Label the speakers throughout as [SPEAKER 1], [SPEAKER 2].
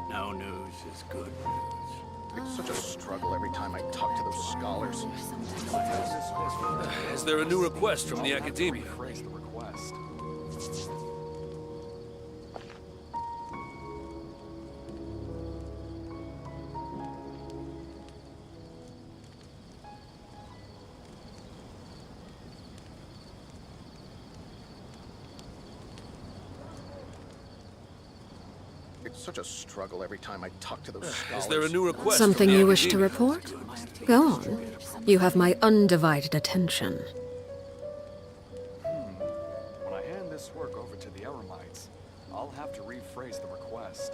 [SPEAKER 1] No news is good news.
[SPEAKER 2] It's such a struggle every time I talk to those scholars.
[SPEAKER 3] Is there a new request from the academia?
[SPEAKER 2] Rephrase the request. It's such a struggle every time I talk to those scholars.
[SPEAKER 3] Is there a new request
[SPEAKER 4] Something
[SPEAKER 3] from the
[SPEAKER 4] you wish to
[SPEAKER 3] academia?
[SPEAKER 4] report? Go on. You have my undivided attention.
[SPEAKER 2] When I hand this work over to the Eremites, I'll have to rephrase the request.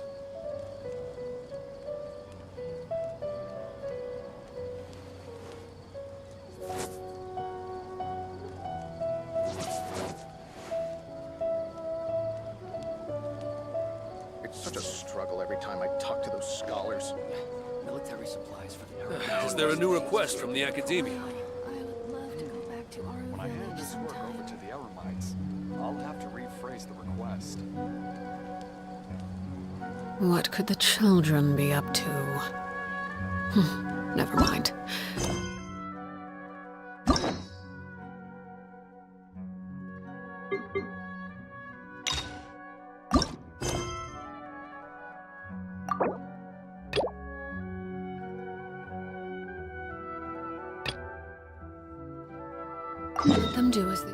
[SPEAKER 2] It's such a struggle every time I talk to those scholars.
[SPEAKER 1] Military supplies for the Arab.
[SPEAKER 3] Is there a new request from the academia?
[SPEAKER 5] I would love to go back to our
[SPEAKER 2] When I hand
[SPEAKER 5] village
[SPEAKER 2] this work
[SPEAKER 5] sometime.
[SPEAKER 2] over to the Eremites, I'll have to rephrase the request.
[SPEAKER 4] What could the children be up to? Never mind. Let them do as they...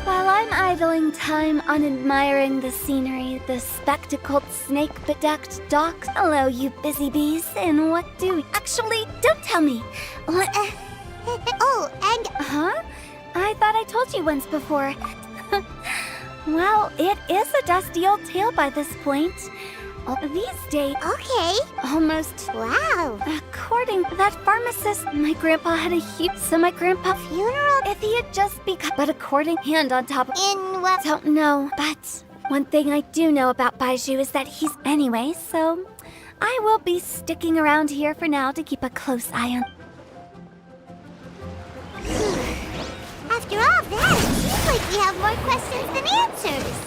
[SPEAKER 6] While I'm idling time on admiring the scenery, the spectacled snake-bedecked docks. Hello, you busy bees, and what do you... Actually, don't tell me. What...
[SPEAKER 7] Oh, and
[SPEAKER 6] Huh? I thought I told you once before. Well, it is a dusty old tale by this point. These days,
[SPEAKER 7] okay.
[SPEAKER 6] almost...
[SPEAKER 7] Wow.
[SPEAKER 6] According to that pharmacist, my grandpa had a huge... So my grandpa...
[SPEAKER 7] Funeral
[SPEAKER 6] If he had just become... But according... Hand on top of...
[SPEAKER 7] in what?
[SPEAKER 6] Don't know, but one thing I do know about Baiju is that he's... Anyway, so I will be sticking around here for now to keep a close eye on...
[SPEAKER 7] After all that, it seems like we have more questions than answers.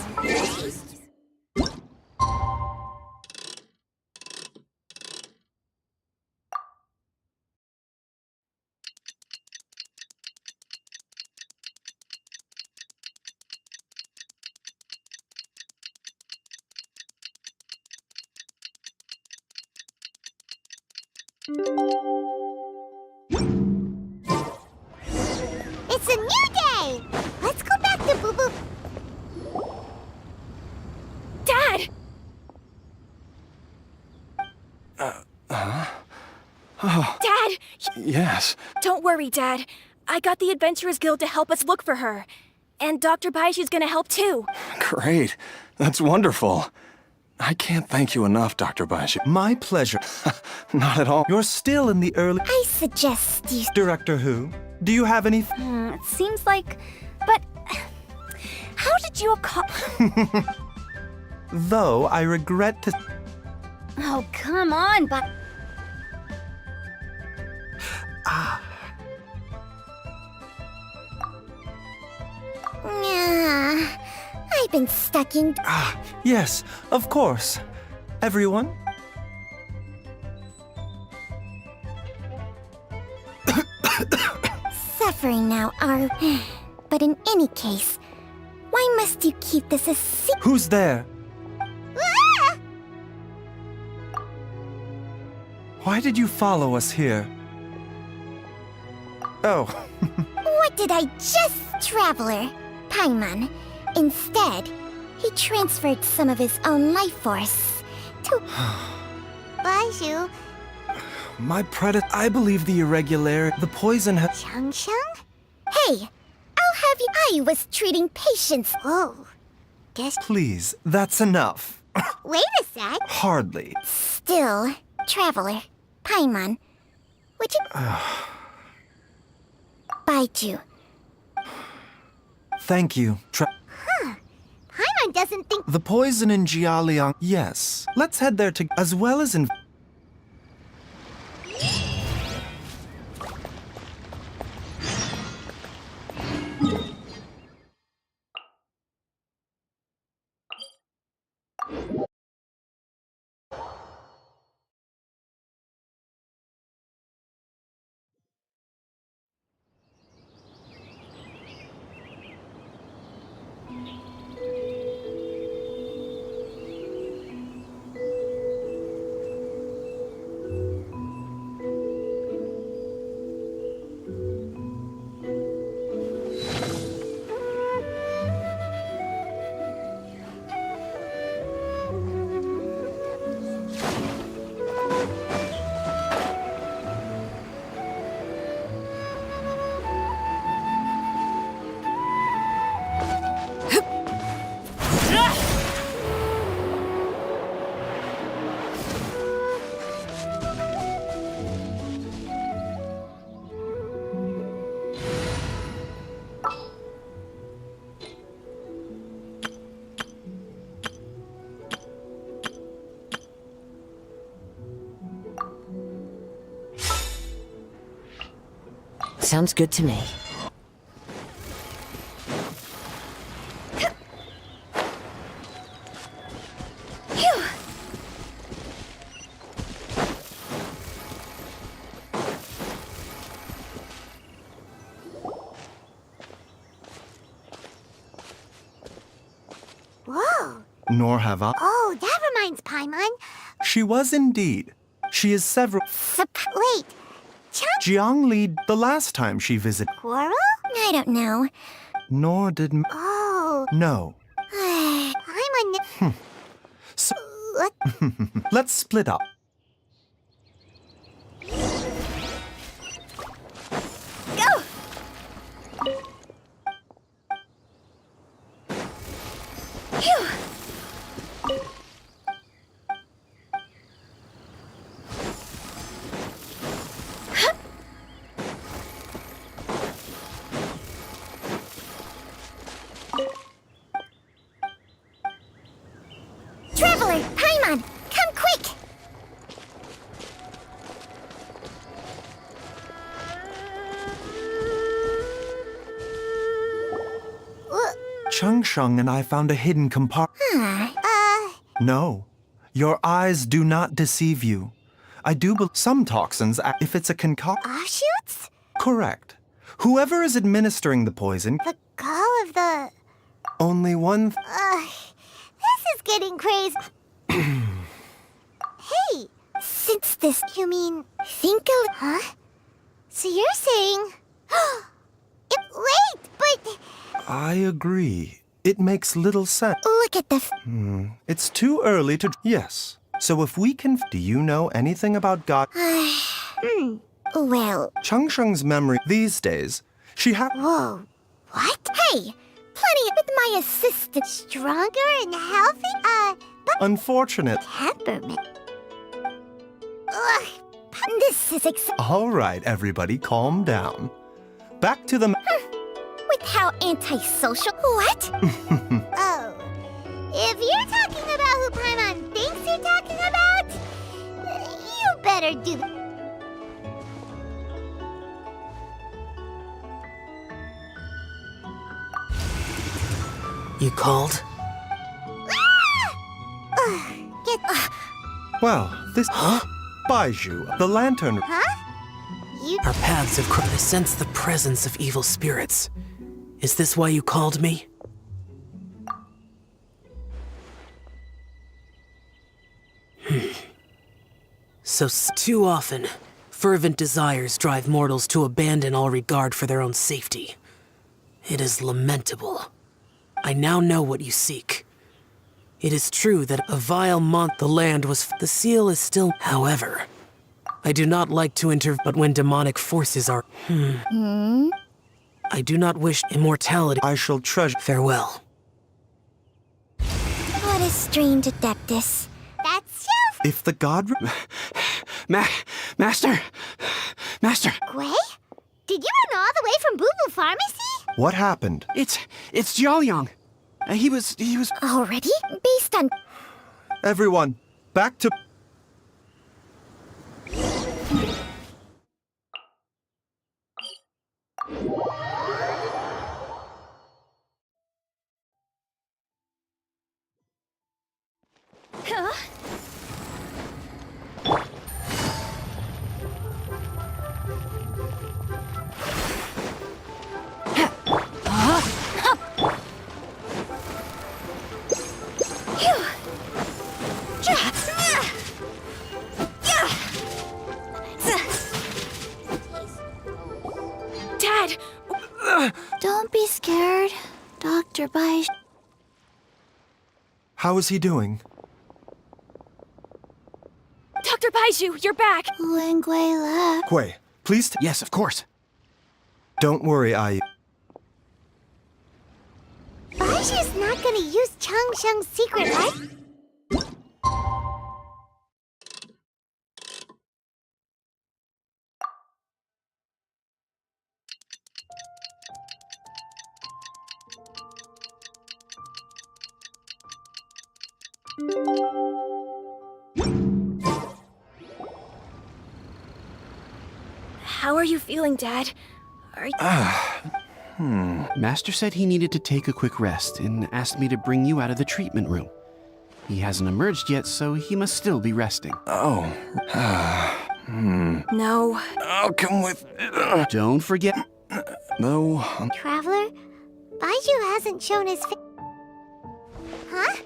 [SPEAKER 7] It's a new day! Let's go back to Boo Boo.
[SPEAKER 6] Dad! Dad!
[SPEAKER 8] Yes.
[SPEAKER 6] Don't worry, Dad. I got the Adventurers Guild to help us look for her. And Dr. Baiju's gonna help too.
[SPEAKER 8] Great. That's wonderful. I can't thank you enough, Dr. Baiju.
[SPEAKER 9] My pleasure.
[SPEAKER 8] Not at all.
[SPEAKER 9] You're still in the early...
[SPEAKER 7] I suggest you...
[SPEAKER 9] Director Who? Do you have any...
[SPEAKER 6] It seems like... But... How did you
[SPEAKER 9] Though I regret to...
[SPEAKER 6] Oh, come on, but...
[SPEAKER 7] Nah, I've been stuck in...
[SPEAKER 9] Yes, of course. Everyone?
[SPEAKER 7] suffering now, are... But in any case, why Must you keep this a secret?
[SPEAKER 9] Who's there?
[SPEAKER 7] Ah!
[SPEAKER 9] Why did you follow us here? Oh,
[SPEAKER 7] What did I just, Traveler? Paimon. Instead, he transferred some of his own life force to... Baiju,
[SPEAKER 9] my I believe the the poison has...
[SPEAKER 7] Chung Chung? Hey, I'll have you... I was treating patients. Oh, guess...
[SPEAKER 9] Please, that's enough.
[SPEAKER 7] Wait a sec.
[SPEAKER 9] Hardly.
[SPEAKER 7] Still, Traveler, Paimon, would you... Baiju.
[SPEAKER 9] Thank you.
[SPEAKER 7] Paimon doesn't think...
[SPEAKER 9] The poison in Jialiang... Yes. Let's head there to... As well as in...
[SPEAKER 10] Sounds good to me.
[SPEAKER 7] Whoa.
[SPEAKER 9] Nor have I.
[SPEAKER 7] Oh, that reminds Paimon.
[SPEAKER 9] She was indeed. She is several...
[SPEAKER 7] Wait.
[SPEAKER 9] Jiangli, the last time she visited...
[SPEAKER 7] Quarrel? I don't know.
[SPEAKER 9] Nor did...
[SPEAKER 7] Oh.
[SPEAKER 9] No.
[SPEAKER 7] Paimon...
[SPEAKER 9] So... Let's split up.
[SPEAKER 7] Go! Phew! Traveler, Paimon, come quick!
[SPEAKER 9] Chung Sheng and I found a hidden compartment. No, your eyes do not deceive you. I do believe some toxins act if it's a concoction.
[SPEAKER 7] Offshoots?
[SPEAKER 9] Correct. Whoever is administering the poison,
[SPEAKER 7] The call of the...
[SPEAKER 9] only one...
[SPEAKER 7] This is getting crazy. Hey, since this... You mean... Think a... Huh? So you're saying... Wait, but...
[SPEAKER 9] I agree. It makes little sense.
[SPEAKER 7] Look at the...
[SPEAKER 9] It's too early to... Yes. So if we can... Do you know anything about God?
[SPEAKER 7] Well...
[SPEAKER 9] Chung Sheng's memory these days, she had...
[SPEAKER 7] Whoa. What? Hey, plenty with my assistant. Stronger and healthy? But...
[SPEAKER 9] Unfortunate.
[SPEAKER 7] Temperament. Ugh. This is
[SPEAKER 9] All right, everybody, calm down. Back to the...
[SPEAKER 7] With how antisocial... What? Oh. If you're talking about who Paimon thinks you're talking about, you better do...
[SPEAKER 10] You called?
[SPEAKER 7] Get...
[SPEAKER 9] Well, this... Baiju, the lantern...
[SPEAKER 7] You...
[SPEAKER 10] Our paths have crossed. I sense the presence of evil spirits. Is this why you called me? Too often, fervent desires drive mortals to abandon all regard for their own safety. It is lamentable. I now know what you seek. It is true that a vile month the land was. The seal is still. However, I do not like to intervene, but when demonic forces are. I do not wish immortality.
[SPEAKER 9] I shall treasure.
[SPEAKER 10] Farewell.
[SPEAKER 7] What a strange adeptus. That's you,
[SPEAKER 9] If the god.
[SPEAKER 1] Master!
[SPEAKER 7] Gui? Did you run all the way from Boo Boo Pharmacy?
[SPEAKER 9] What happened?
[SPEAKER 1] It's Jiaoyang. He was...
[SPEAKER 7] Already? Based on.
[SPEAKER 9] Everyone, back to.
[SPEAKER 5] Dad!
[SPEAKER 6] Don't be scared, Dr. Bai.
[SPEAKER 9] How is he doing?
[SPEAKER 5] Dr. Baiju, you're back!
[SPEAKER 6] When Gui left.
[SPEAKER 9] Gui, please.
[SPEAKER 1] Yes, of course.
[SPEAKER 9] Don't worry, I.
[SPEAKER 7] Baiju's not gonna use Chang Sheng's secret, right?
[SPEAKER 5] How are you feeling, Dad? Are you...
[SPEAKER 1] Master said he needed to take a quick rest and asked me to bring you out of the treatment room. He hasn't emerged yet, so he must still be resting.
[SPEAKER 8] Oh.
[SPEAKER 5] No.
[SPEAKER 8] I'll come with.
[SPEAKER 1] Don't forget...
[SPEAKER 8] No.
[SPEAKER 7] Traveler? Baiju hasn't shown his Huh?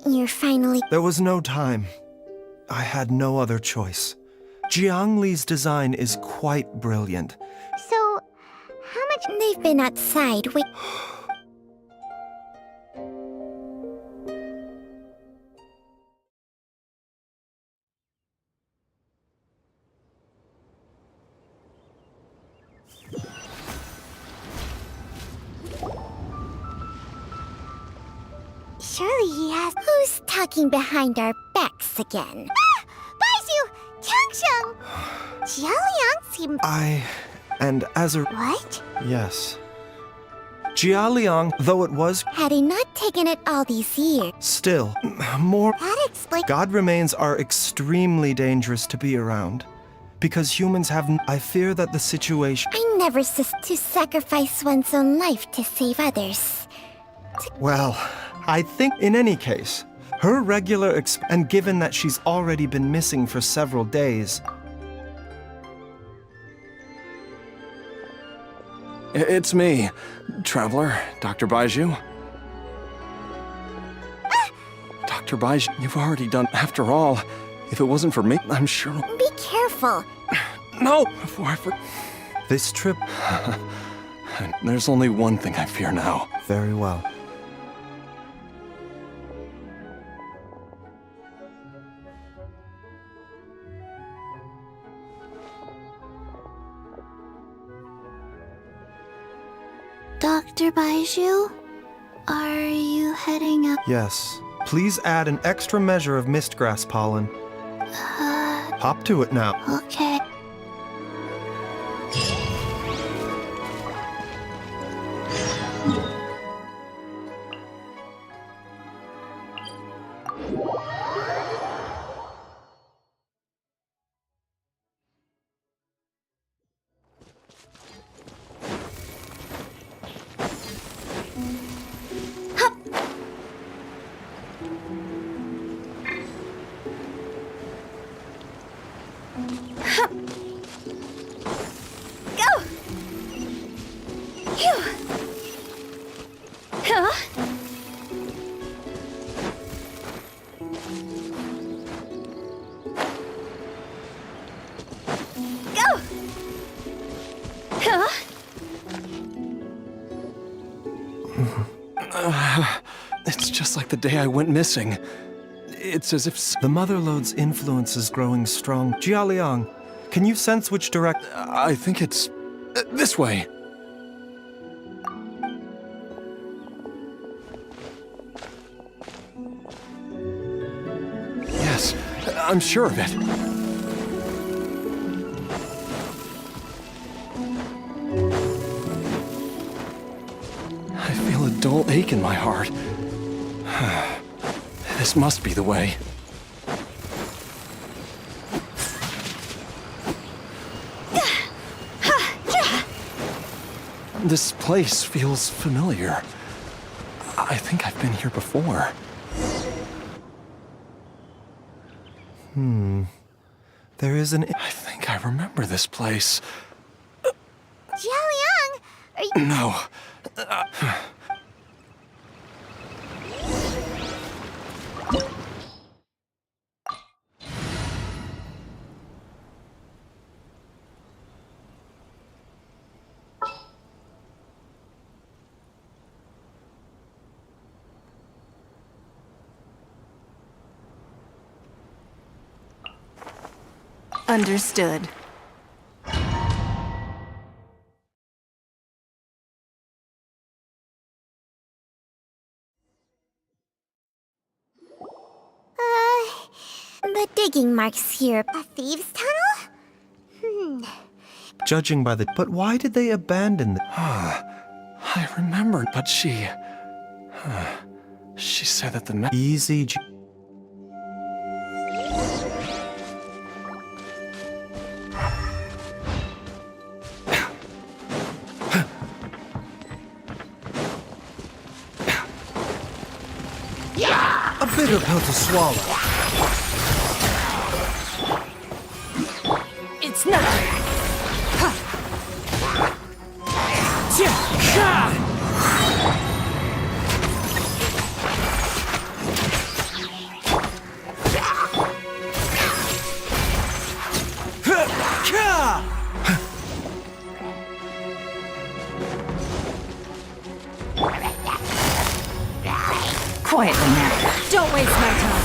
[SPEAKER 7] You're finally.
[SPEAKER 9] There was no time. I had no other choice. Jiang Li's design is quite brilliant.
[SPEAKER 7] So, how much. They've been outside. Wait. Surely he has. Who's talking behind our backs again? Ah! Baiju! Changsheng! Jiaoliang seemed.
[SPEAKER 9] And as a.
[SPEAKER 7] What?
[SPEAKER 9] Yes. Jia Liang, though it was.
[SPEAKER 7] Had he not taken it all these years?
[SPEAKER 9] Still, more.
[SPEAKER 7] That explains.
[SPEAKER 9] God remains are extremely dangerous to be around. Because humans have. I fear that the situation.
[SPEAKER 7] I never to sacrifice one's own life to save others.
[SPEAKER 9] Well, I think in any case, her regular and given that she's already been missing for several days.
[SPEAKER 8] It's me, Traveler, Dr. Baiju. Dr. Baiju, you've already done. After all, if it wasn't for me, I'm sure.
[SPEAKER 7] Be careful.
[SPEAKER 8] No! Before I
[SPEAKER 9] This trip.
[SPEAKER 8] There's only one thing I fear now.
[SPEAKER 9] Very well.
[SPEAKER 6] Dr. Baiju? Are you heading up?
[SPEAKER 9] Yes. Please add an extra measure of mistgrass pollen. Hop to it now.
[SPEAKER 6] Okay. Go! Huh?
[SPEAKER 8] It's just like the day I went missing. It's as if
[SPEAKER 9] The Mother Lode's influence is growing strong. Jialiang, can you sense which direct...
[SPEAKER 8] I think it's this way. Yes, I'm sure of it. I feel a dull ache in my heart. This must be the way. This place feels familiar. I think I've been here before.
[SPEAKER 9] There is an...
[SPEAKER 8] I think I remember this place.
[SPEAKER 7] Jialiang, are you...
[SPEAKER 8] No.
[SPEAKER 11] Understood.
[SPEAKER 7] The digging marks here. A thieves' tunnel?
[SPEAKER 9] Judging by the... But why did they abandon the...
[SPEAKER 8] I remember, but she said that the
[SPEAKER 9] Easy... A bitter pill to swallow.
[SPEAKER 10] It's nothing.
[SPEAKER 11] Quietly now. Don't waste my time.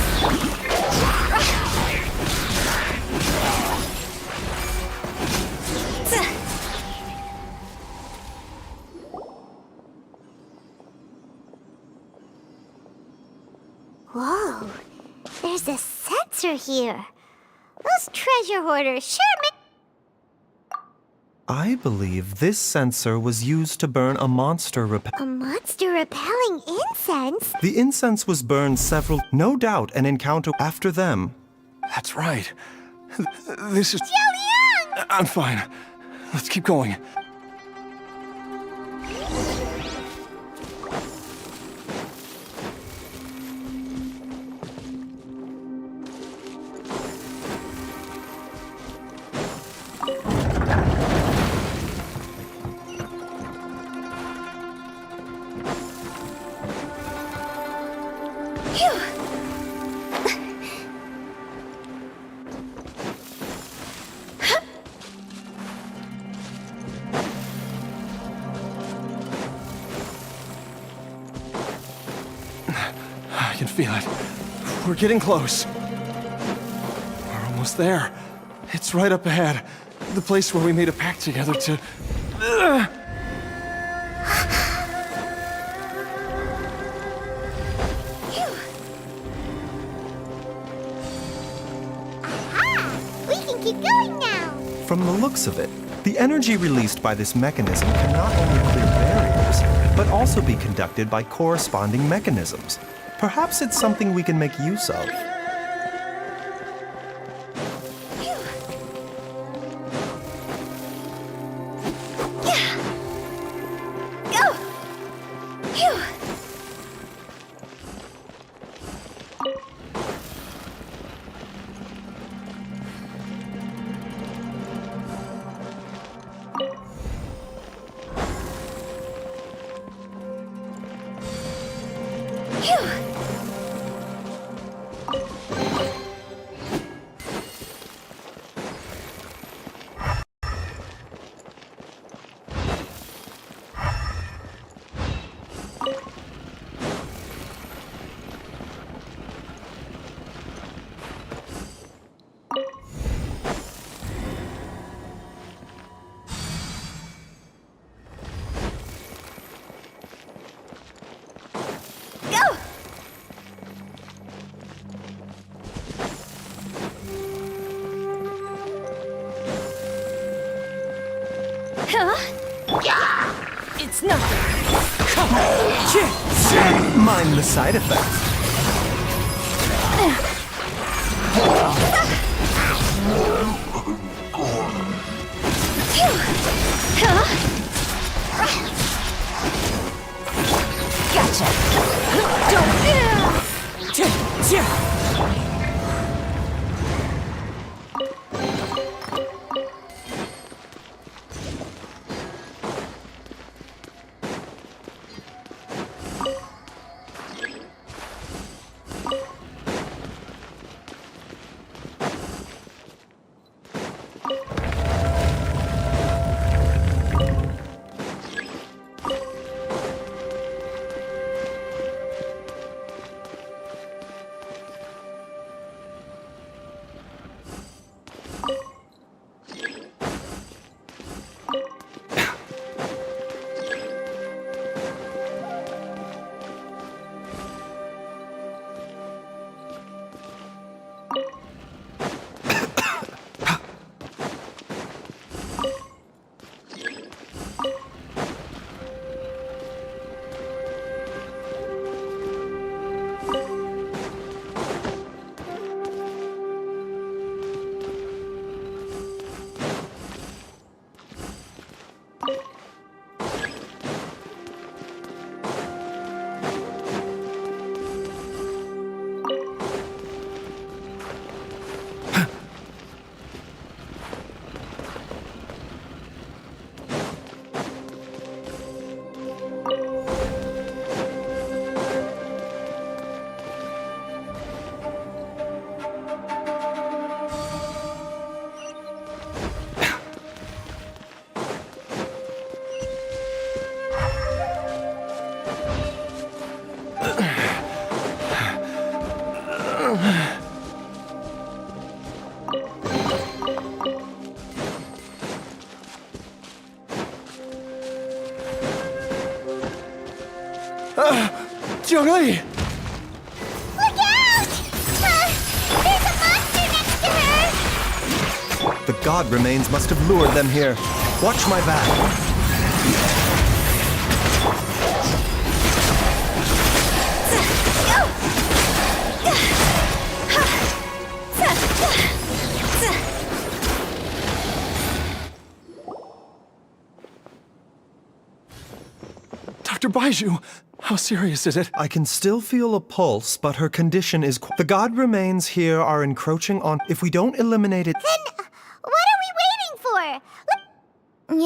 [SPEAKER 7] Whoa, there's a sensor here. Those treasure hoarders sure make...
[SPEAKER 9] I believe this sensor was used to burn a monster
[SPEAKER 7] A monster repelling incense?
[SPEAKER 9] The incense was burned several... No doubt an encounter after them.
[SPEAKER 8] That's right. This is...
[SPEAKER 7] Jialiang!
[SPEAKER 8] I'm fine. Let's keep going. I can feel it. We're getting close. We're almost there. It's right up ahead. The place where we made a pact together to...
[SPEAKER 7] We can keep going now.
[SPEAKER 9] From the looks of it, the energy released by this mechanism can not only clear barriers, but also be conducted by corresponding mechanisms. Perhaps it's something we can make use of.
[SPEAKER 6] Go! Phew!
[SPEAKER 5] It's nothing.
[SPEAKER 9] Mind the side effects.
[SPEAKER 5] Gotcha. Don't.
[SPEAKER 8] Jiangli!
[SPEAKER 7] Look out! There's a monster next to her!
[SPEAKER 9] The god remains must have lured them here. Watch my back.
[SPEAKER 8] Dr. Baiju, how serious is it?
[SPEAKER 9] I can still feel a pulse, but her condition is... The god remains here are encroaching on... If we don't eliminate it...
[SPEAKER 7] Then, what are we waiting for?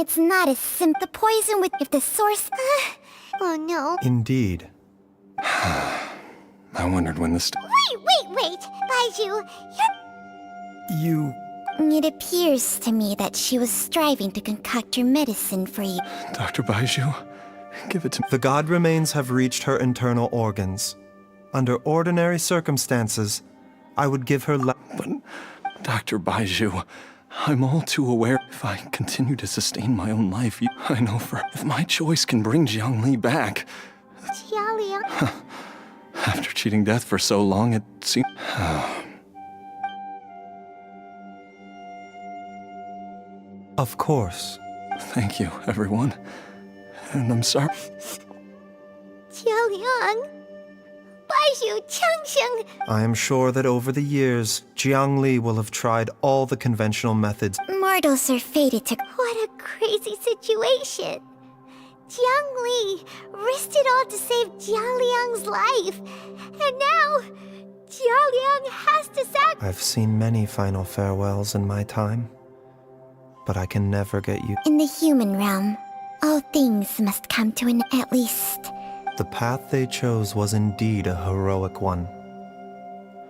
[SPEAKER 7] It's not as simple. The poison with... If the source... oh no.
[SPEAKER 9] Indeed.
[SPEAKER 8] I wondered when this...
[SPEAKER 7] Wait! Baiju,
[SPEAKER 9] You...
[SPEAKER 7] It appears to me that she was striving to concoct your medicine for you.
[SPEAKER 8] Dr. Baiju, give it to me.
[SPEAKER 9] The god remains have reached her internal organs. Under ordinary circumstances, I would give her
[SPEAKER 8] But, Dr. Baiju, I'm all too aware if I continue to sustain my own life, I know if my choice can bring Jiangli back.
[SPEAKER 7] Jialiang.
[SPEAKER 8] After cheating death for so long, it seems...
[SPEAKER 9] Of course.
[SPEAKER 8] Thank you, everyone. And I'm sorry.
[SPEAKER 7] Jialiang. Baiju, Changsheng.
[SPEAKER 9] I am sure that over the years, Jiangli will have tried all the conventional methods.
[SPEAKER 7] Mortals are fated to... What a crazy situation. Jiangli risked it all to save Jialiang's life. And now, Jialiang has to
[SPEAKER 9] I've seen many final farewells in my time, but I can never get you...
[SPEAKER 7] In the human realm, all things must come to an... At least,
[SPEAKER 9] The path they chose was indeed a heroic one.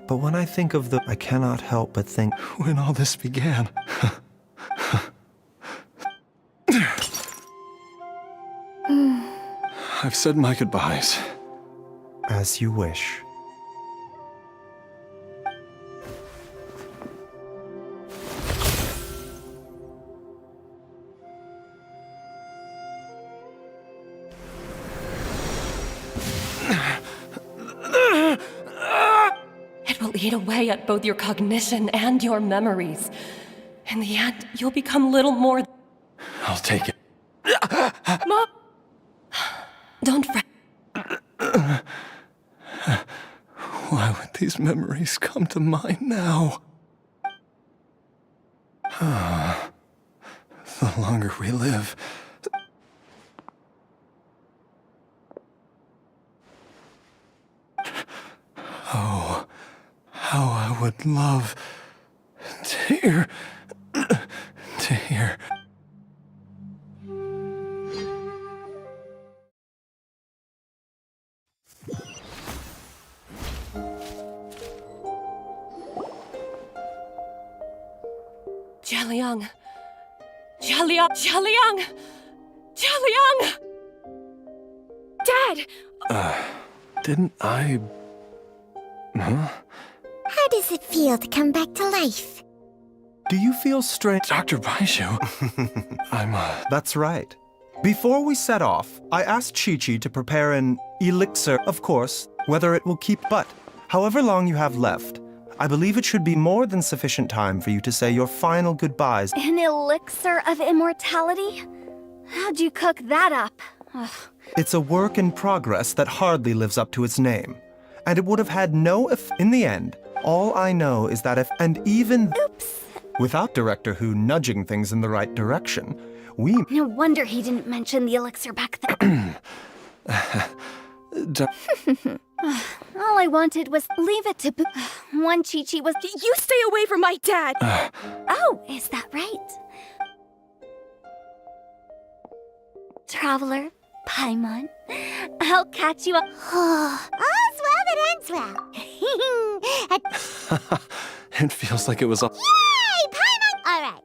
[SPEAKER 9] But when I think of I cannot help but think
[SPEAKER 8] When all this began, I've said my goodbyes.
[SPEAKER 9] as you wish.
[SPEAKER 12] It will eat away at both your cognition and your memories. In the end, you'll become little more.
[SPEAKER 8] I'll take it.
[SPEAKER 12] Mom! Don't fret.
[SPEAKER 8] Why would these memories come to mind now? The longer we live, oh, how I would love to hear.
[SPEAKER 12] Jialiang! Jialiang! Jialiang! Jialiang! Dad!
[SPEAKER 8] Didn't I... Huh?
[SPEAKER 7] How does it feel to come back to life?
[SPEAKER 9] Do you feel strange?
[SPEAKER 8] Dr. Baishu, I'm,
[SPEAKER 9] That's right. Before we set off, I asked Chi-Chi to prepare an elixir, of course, whether it will keep, but however long you have left, I believe it should be more than sufficient time for you to say your final goodbyes.
[SPEAKER 6] An elixir of immortality? How'd you cook that up? Ugh.
[SPEAKER 9] It's a work in progress that hardly lives up to its name, and it would have had no in the end. All I know is that
[SPEAKER 6] Oops.
[SPEAKER 9] without Director Who nudging things in the right direction, we...
[SPEAKER 6] No wonder he didn't mention the elixir back then. All I wanted was leave it to One Chi-Chi was...
[SPEAKER 12] You stay away from my dad!
[SPEAKER 6] Oh, is that right? Traveler, Paimon, I'll catch you up.
[SPEAKER 7] All's well that ends well.
[SPEAKER 8] It feels like it was a...
[SPEAKER 7] Yay, Paimon! All right.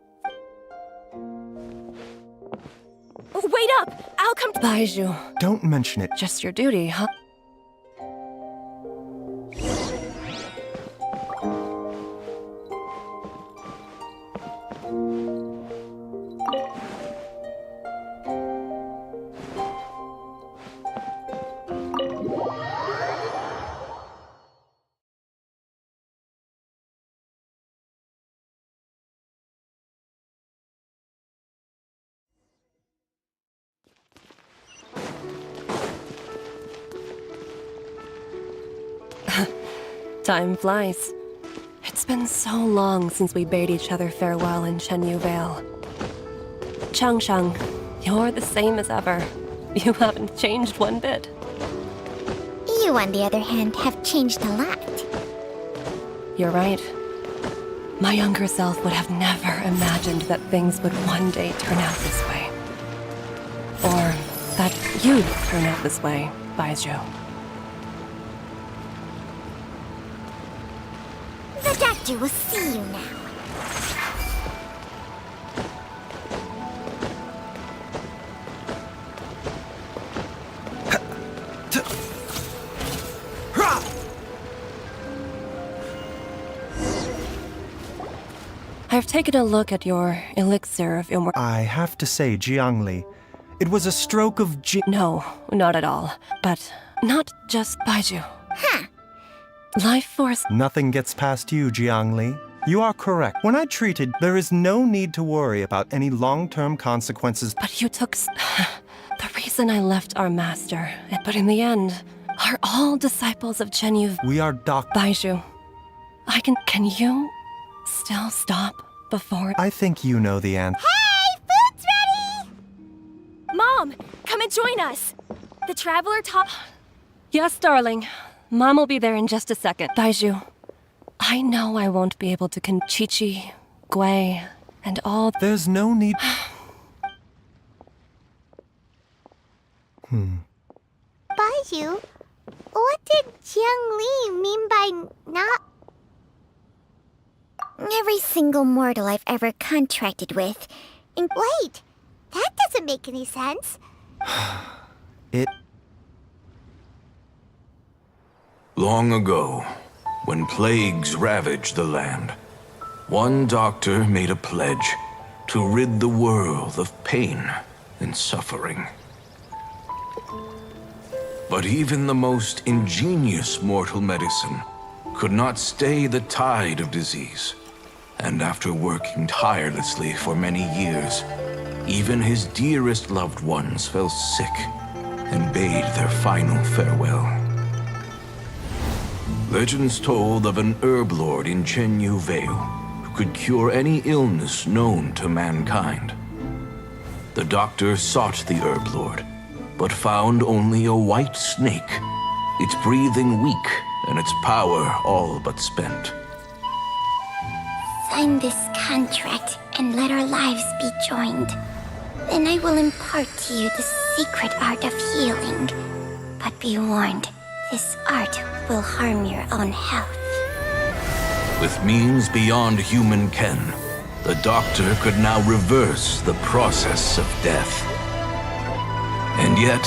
[SPEAKER 12] Wait up! I'll come to Baiju.
[SPEAKER 9] Don't mention it.
[SPEAKER 12] Just your duty, huh? Time flies. It's been so long since we bade each other farewell in Shenyu Vale. Changshang, you're the same as ever. You haven't changed one bit.
[SPEAKER 7] You, on the other hand, have changed a lot.
[SPEAKER 12] You're right. My younger self would have never imagined that things would one day turn out this way. Or that you'd turn out this way, Baiju.
[SPEAKER 7] The doctor will see you now.
[SPEAKER 12] I've taken a look at your elixir of immortality.
[SPEAKER 9] I have to say, Jiangli, it was a stroke of
[SPEAKER 12] No, not at all. But not just Baiju.
[SPEAKER 7] Huh.
[SPEAKER 12] Life force.
[SPEAKER 9] Nothing gets past you, Jiangli. You are correct. When I treated, there is no need to worry about any long-term consequences.
[SPEAKER 12] But you took the reason I left our master. But in the end, are all disciples of Shenyu.
[SPEAKER 9] We are
[SPEAKER 12] Baiju, can you still stop before...
[SPEAKER 9] I think you know the answer.
[SPEAKER 7] Hey, food's ready!
[SPEAKER 12] Mom, come and join us. The Traveler taught... Yes, darling. Mom will be there in just a second. Baiju, I know I won't be able to Chi-Chi, Gui, and all...
[SPEAKER 9] There's no need...
[SPEAKER 7] Baiju. Baiju, what did Jiang Li mean by not... Every single mortal I've ever contracted with. And wait, that doesn't make any sense.
[SPEAKER 9] It...
[SPEAKER 8] Long ago, when plagues ravaged the land, one doctor made a pledge to rid the world of pain and suffering. But even the most ingenious mortal medicine could not stay the tide of disease. And after working tirelessly for many years, even his dearest loved ones fell sick and bade their final farewell. Legends told of an herb lord in Chenyu Vale who could cure any illness known to mankind. The doctor sought the herb lord, but found only a white snake, its breathing weak and its power all but spent.
[SPEAKER 7] Sign this contract and let our lives be joined. Then I will impart to you the secret art of healing. But be warned, this art will harm your own health.
[SPEAKER 8] With means beyond human ken, the doctor could now reverse the process of death. And yet,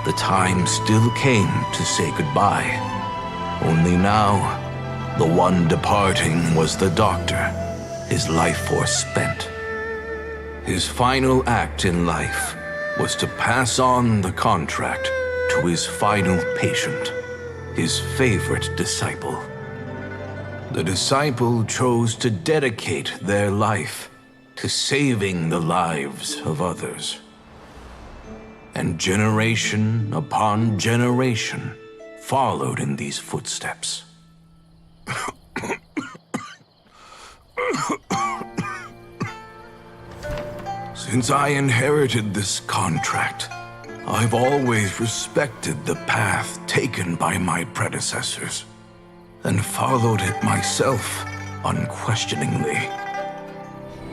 [SPEAKER 8] the time still came to say goodbye. Only now, the one departing was the doctor, his life force spent. His final act in life was to pass on the contract to his final patient, his favorite disciple. The disciple chose to dedicate their life to saving the lives of others. And generation upon generation followed in these footsteps. Since I inherited this contract, I've always respected the path taken by my predecessors, and followed it myself unquestioningly.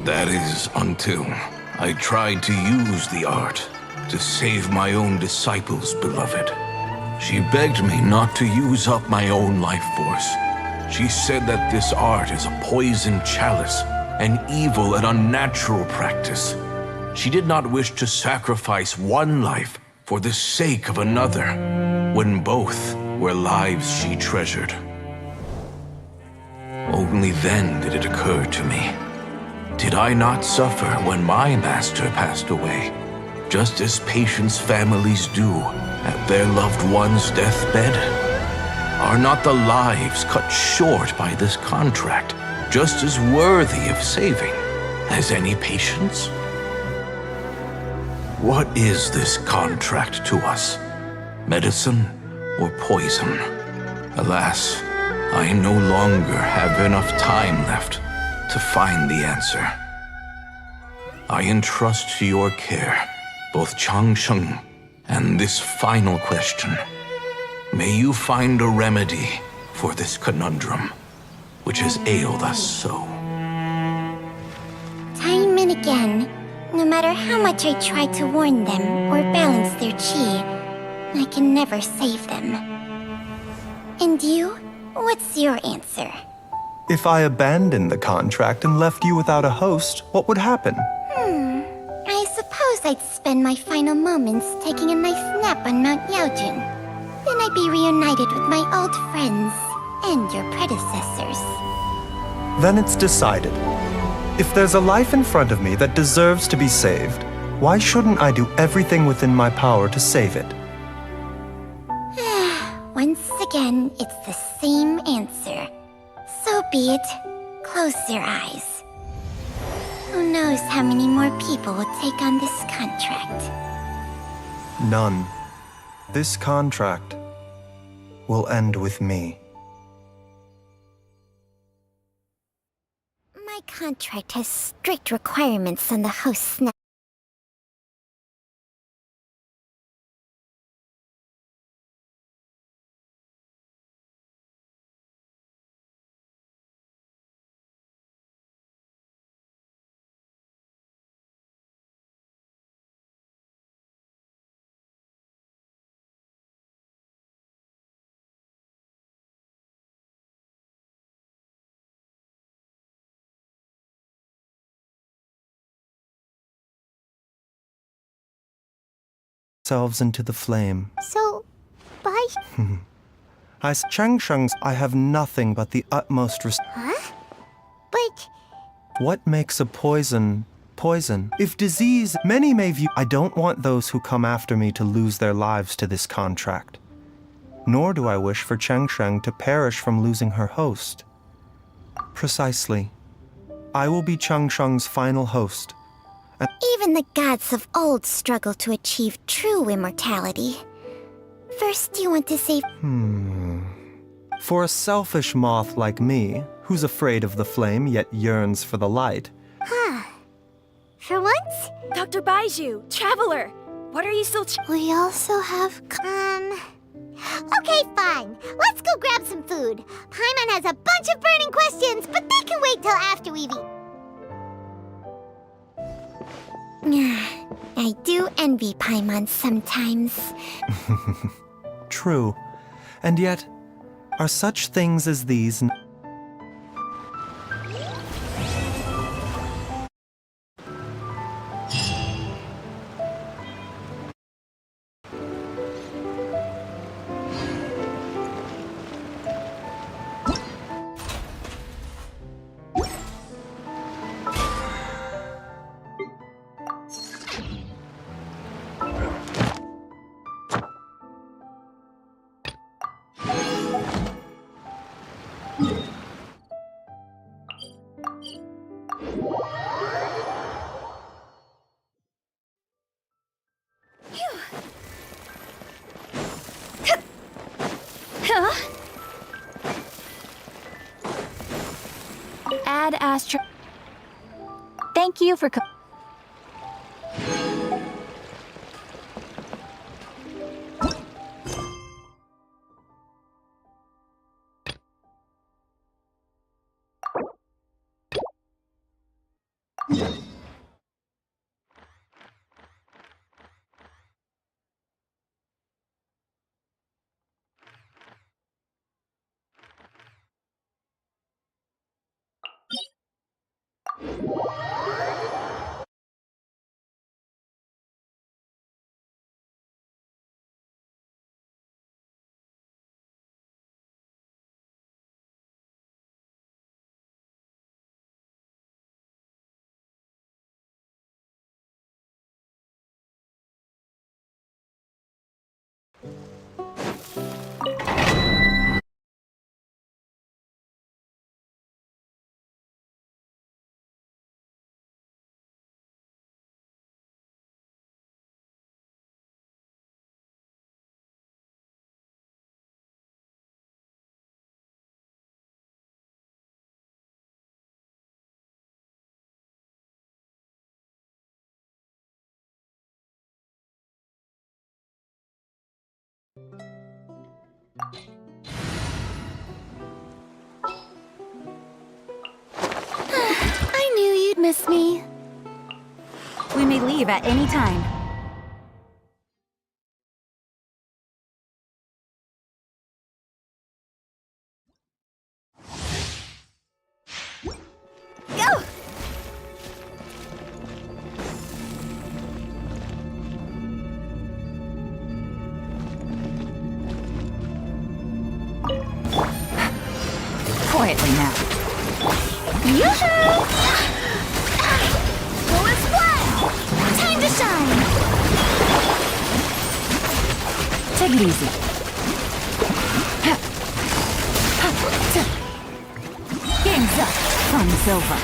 [SPEAKER 8] That is, until I tried to use the art to save my own disciple's beloved. She begged me not to use up my own life force. She said that this art is a poisoned chalice, an evil and unnatural practice. She did not wish to sacrifice one life for the sake of another, when both were lives she treasured. Only then did it occur to me, did I not suffer when my master passed away, just as patients' families do at their loved one's deathbed? Are not the lives cut short by this contract just as worthy of saving as any patients? What is this contract to us? Medicine or poison? Alas, I no longer have enough time left to find the answer. I entrust to your care both Changsheng and this final question. May you find a remedy for this conundrum, which has ailed us so.
[SPEAKER 7] Time and again, no matter how much I try to warn them or balance their chi, I can never save them. And you? What's your answer?
[SPEAKER 9] If I abandoned the contract and left you without a host, what would happen?
[SPEAKER 7] I suppose I'd spend my final moments taking a nice nap on Mount Yaojun. Then I'd be reunited with my old friends and your predecessors.
[SPEAKER 9] Then it's decided. If there's a life in front of me that deserves to be saved, why shouldn't I do everything within my power to save it?
[SPEAKER 7] Once again, it's the same answer. So be it. Close your eyes. Who knows how many more people will take on this contract?
[SPEAKER 9] None. This contract will end with me.
[SPEAKER 7] My contract has strict requirements on the host's
[SPEAKER 9] selves into the flame.
[SPEAKER 7] So, bye.
[SPEAKER 9] I have nothing but the utmost respect.
[SPEAKER 7] Huh? But
[SPEAKER 9] What makes a poison poison? If disease, many may view. I don't want those who come after me to lose their lives to this contract. Nor do I wish for Changsheng to perish from losing her host. Precisely. I will be Changsheng's final host.
[SPEAKER 7] even the gods of old struggle to achieve true immortality. First, you want to save...
[SPEAKER 9] For a selfish moth like me, who's afraid of the flame yet yearns for the light.
[SPEAKER 7] For once?
[SPEAKER 12] Dr. Baiju, Traveler, what are you still
[SPEAKER 7] We also have... Okay, fine. Let's go grab some food. Paimon has a bunch of burning questions, but they can wait till after we've eaten. I do envy Paimon sometimes.
[SPEAKER 9] True. And yet, are such things as these...
[SPEAKER 12] Ad Astra. Thank you for
[SPEAKER 6] I knew you'd miss me.
[SPEAKER 11] We may leave at any time.
[SPEAKER 6] Go!
[SPEAKER 11] Quietly now.
[SPEAKER 6] Yoo-hoo! Full is flat! Time to shine!
[SPEAKER 11] Take it easy. Game's up. Fun's over.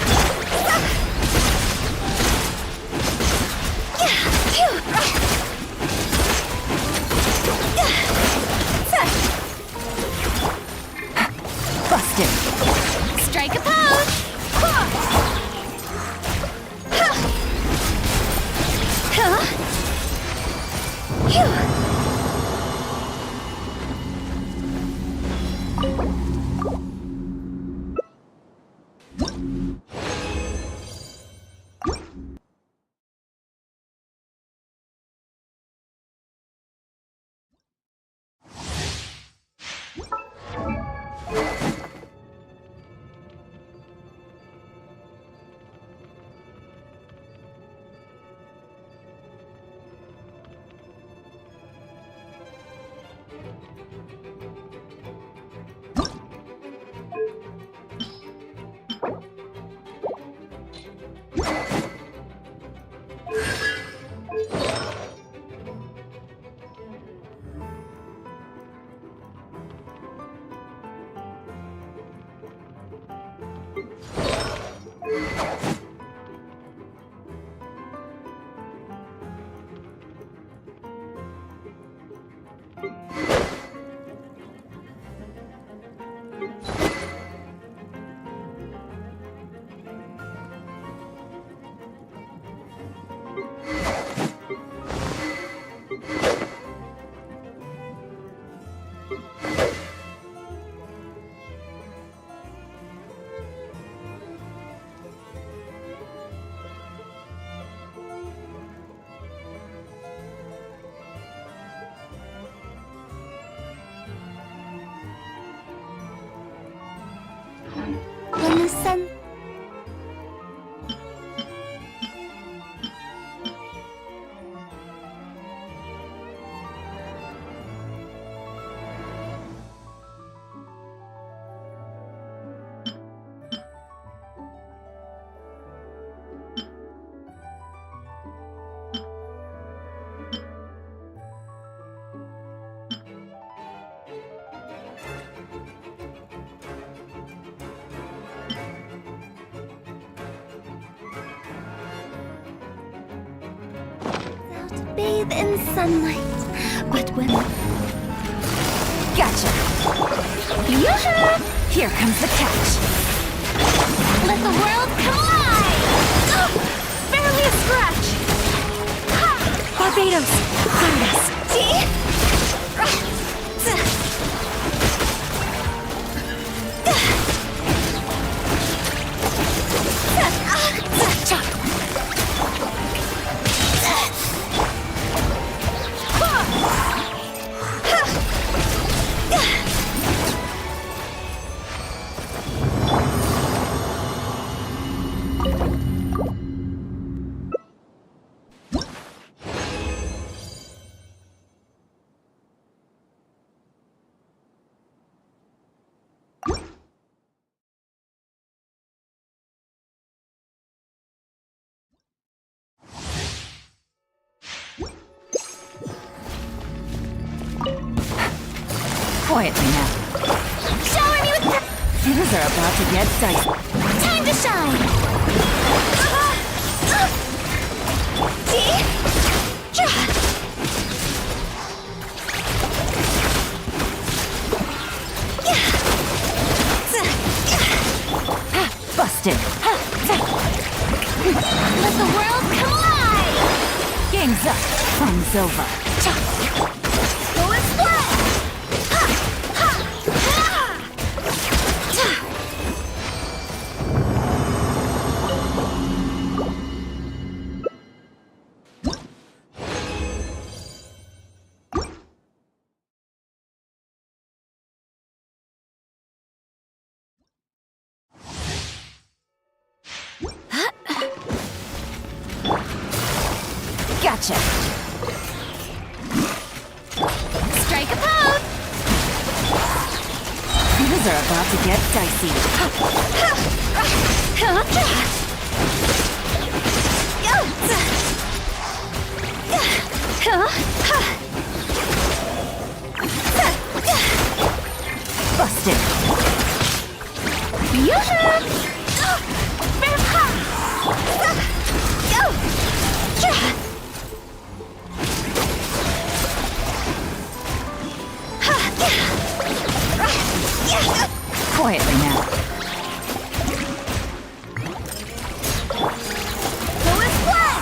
[SPEAKER 11] Busted.
[SPEAKER 6] Strike a pose! When the sun... bathe in sunlight, but when...
[SPEAKER 5] Gotcha! Yoo-hoo! Here comes the catch!
[SPEAKER 6] Let the world collide!
[SPEAKER 12] Barely a scratch!
[SPEAKER 5] Barbados! Find us! Quietly now.
[SPEAKER 6] Shower me with...
[SPEAKER 5] Things are about to get dicey.
[SPEAKER 6] Time to shine!
[SPEAKER 5] Busted!
[SPEAKER 6] Let the world collide!
[SPEAKER 5] Game's up. Fun's over.
[SPEAKER 6] Go and split!
[SPEAKER 5] Gotcha!
[SPEAKER 6] Strike a pose!
[SPEAKER 5] Things are about to get dicey. Busted! Quietly now.
[SPEAKER 6] Go and split!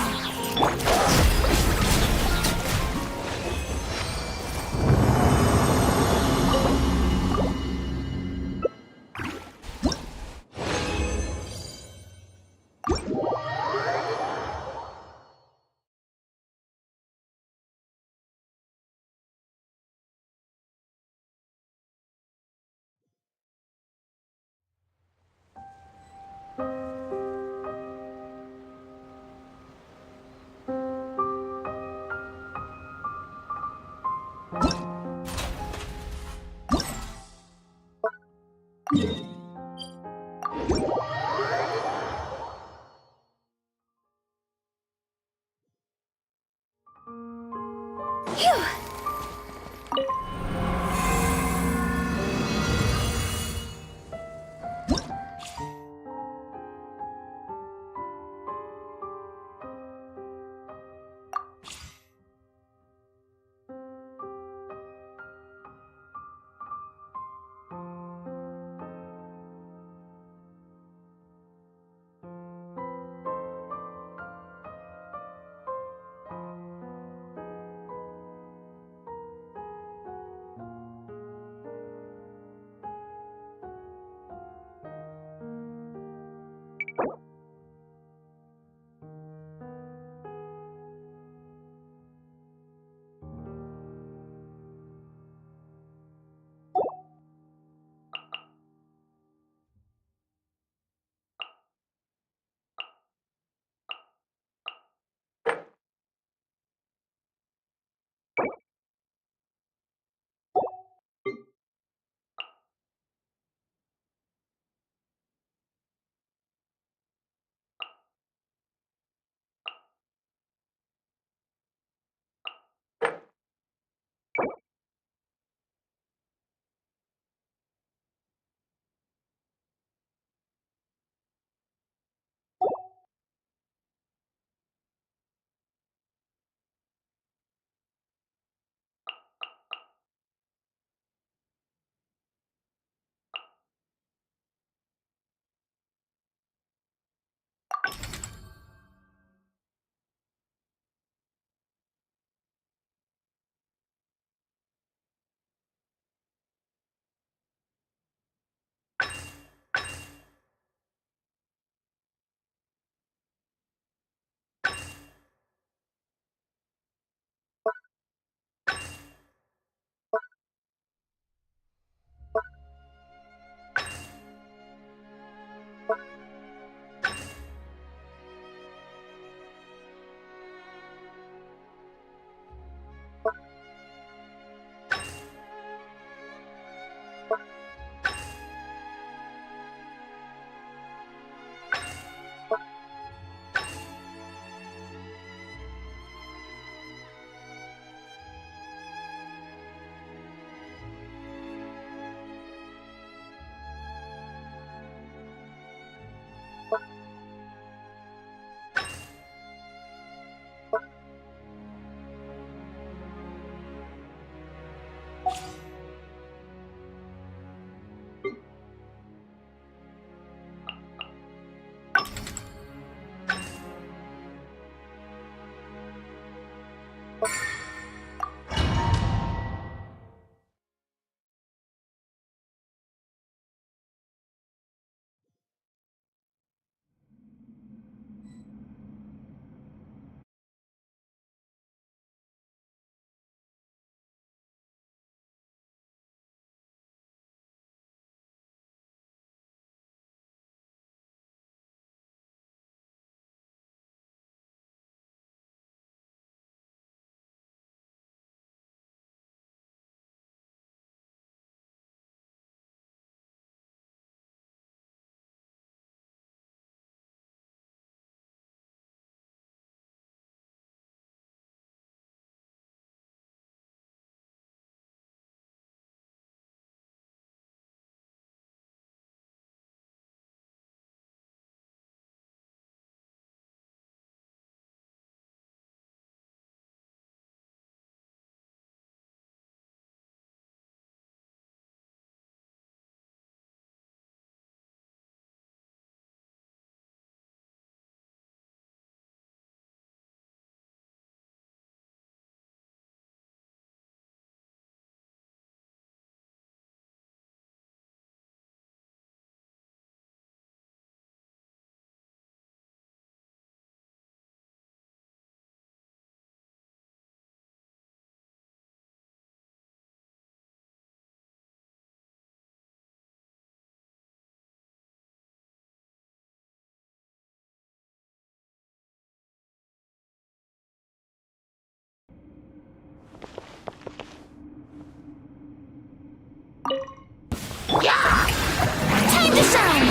[SPEAKER 7] Time to shine!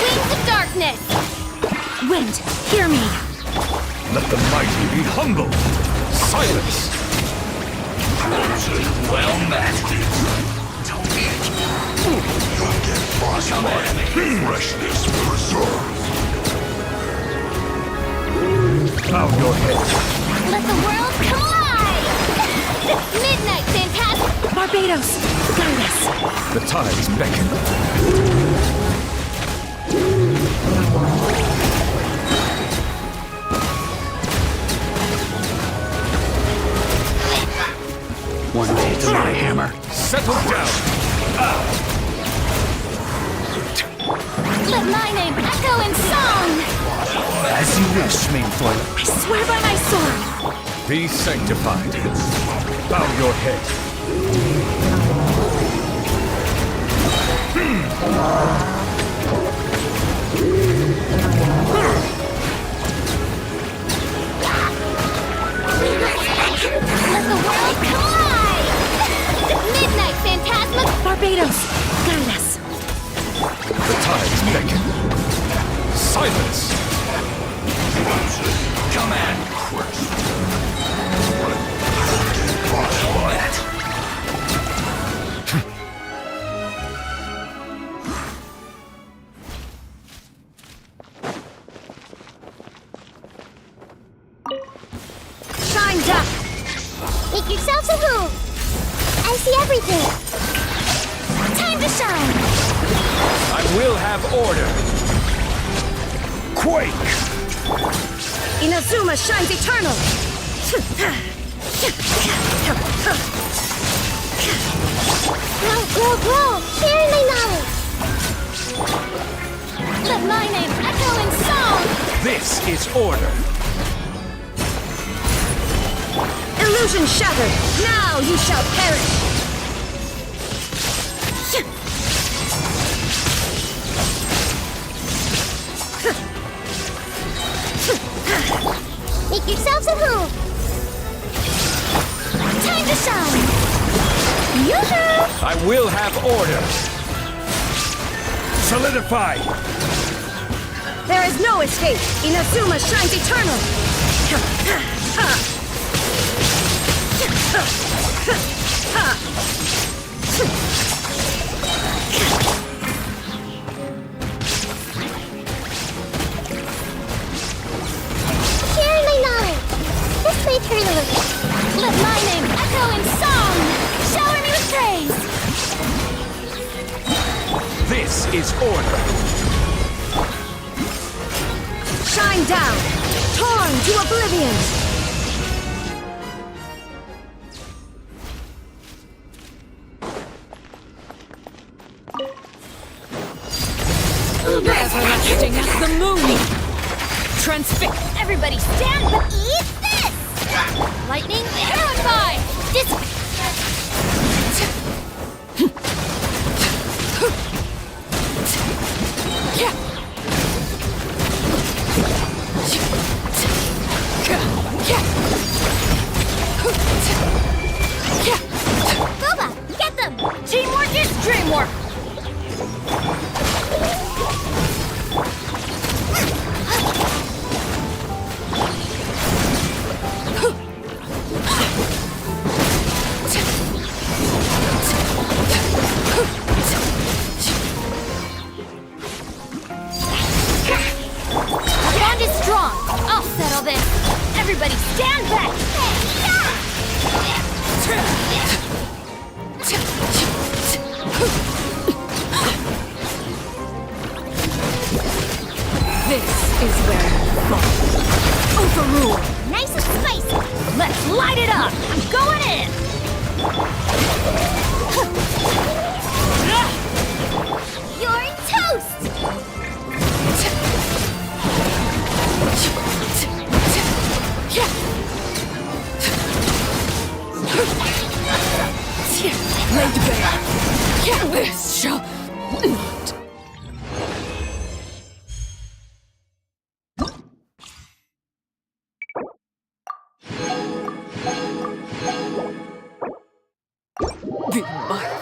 [SPEAKER 7] Wings of darkness!
[SPEAKER 5] Wind, hear me!
[SPEAKER 8] Let the mighty be humble! Silence! Well met! Freshness preserved! Bow your head!
[SPEAKER 7] Let the world come alive! Midnight Phantasm!
[SPEAKER 5] Barbados, guide us!
[SPEAKER 8] The tides beckon. One day to my hammer. Settle down!
[SPEAKER 7] Let my name echo in song!
[SPEAKER 8] As you wish, Mainfoil.
[SPEAKER 5] I swear by my sword!
[SPEAKER 8] Be sanctified. Bow your head.
[SPEAKER 7] Let the world come alive! Midnight Phantasma!
[SPEAKER 5] Barbados, guide us!
[SPEAKER 8] The tides beckon. Silence! Command quest.
[SPEAKER 7] Shine, duck! Make yourselves a move! I see everything! Time to shine!
[SPEAKER 8] I will have order. Quake!
[SPEAKER 5] Inazuma shines eternal!
[SPEAKER 7] Grow! Share my knowledge! Let my name echo in song!
[SPEAKER 8] This is order.
[SPEAKER 5] Illusion shattered! Now you shall perish!
[SPEAKER 7] Make yourselves a move! Time to shine! Yoo-hoo!
[SPEAKER 3] I will have order. Solidify!
[SPEAKER 11] There is no escape! Inazuma shines eternal!
[SPEAKER 7] Share my knowledge. This may turn a little.
[SPEAKER 6] Let my name echo in song! Shower me with praise!
[SPEAKER 3] This is order.
[SPEAKER 11] Shine down! Torn to oblivion!
[SPEAKER 12] Everlasting as the moon! Transfix!
[SPEAKER 6] Everybody stand but eat this! Lightning, terrify! Boba, get them! Teamwork is dreamwork! Our bond is strong. I'll settle this. Everybody stand back!
[SPEAKER 12] This is where you fall. Overrule!
[SPEAKER 6] Nice and spicy. Let's light it up. I'm going in. You're toast.
[SPEAKER 12] Laid bare. This shall not. Be my